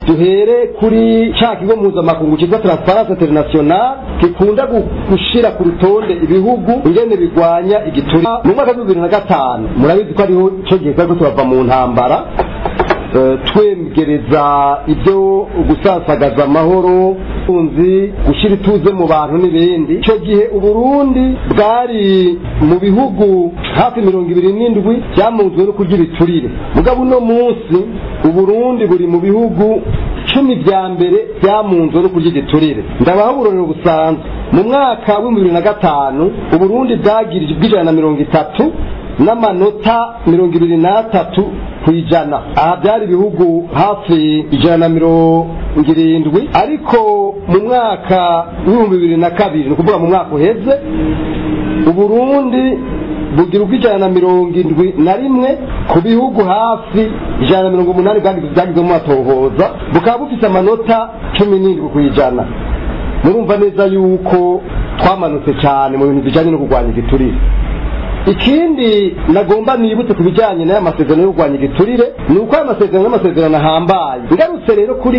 duhere kuri ca kigo mpuzamakungu cyitwa Transparency International gikunda gushira ku rutonde ibihugu ingene bigwanya igiturire. Mu mwaka wa 2005 murabizi ko ariho cyo gihe ko turava mu ntambara twegereza ibyo gusasagaza amahoro unzi gushira ituze mu bantu n'ibindi. Icyo gihe Uburundi bwari mu bihugu hafi 27 byamunzwe no kugira iturire. Mugabo uno munsi Uburundi buri mu bihugu 10 vya mbere byamunzwe no kugira iturire. Ndabaha uburorero busanzwe. Mu mwaka wa 2005 Uburundi bwagirije bw'ijana na 30 n'amanota 23 kwijana. Aha byari ibihugu hafi 170, ariko mu mwaka wa 2002 no kuvuga mu mwaka uheze Uburundi bugira ubw'ijana na 71 ku bihugu hafi 180 byagize mu matohoza, bukaba bufite amanota 17 kwijana. Murumva neza yuko twamanutse cyane mu bintu bijanye no kurwanya igiturire. Ikindi nagomba nibutse kubijanye n'aya masezerano yo kurwanya igiturire ni uko aya masezerano ahambaye. Ngarutse rero kuri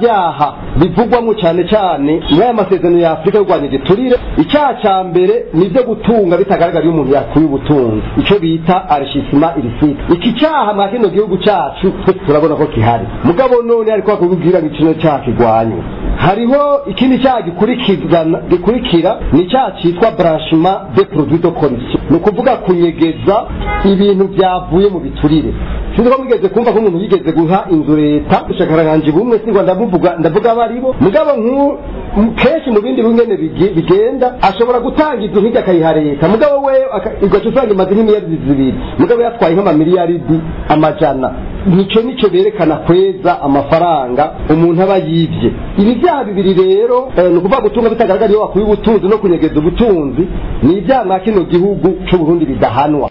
byaha bivugwamo cyane cyane muri aya masezerano ya Afrika yo kurwanya igiturire, icyaha cya mbere ni byo gutunga bitagaragara iyo umuntu yakuye ubutunzi, icyo bita enrichissement illicite. Iki cyaha mwa kino gihugu cyacu turabona ko kihari, mugabo none ariko bakubwira ngo kino cyaha kigwanywe. Hariho ikindi cyaha gikurikira ni cyaha cyitwa branchement de produits de corruption, ni ukuvuga kunyegeza ibintu byavuye mu biturire. Sinzi ko mugeze kumva ko umuntu yigeze guha inzu leta ushakarankanje bumwe singo ndavuga baribo, mugabo kenshi mu bindi bingene bigenda ashobora gutanga inzu nk'ijya akayiha leta, mugabo we igaca usanga imaze nk'imiliyaridi 2, mugabo yatwaye nk'amamiliyaridi amajana. Nico berekana kweza amafaranga umuntu aba yivye. Ibi byaha bibiri rero ni ukuvuga gutunga bitagaragara iyo wakuye ubutunzi no kunyegeza ubutunzi, ni ibyaha mwa kino gihugu cy'u Burundi bidahanwa.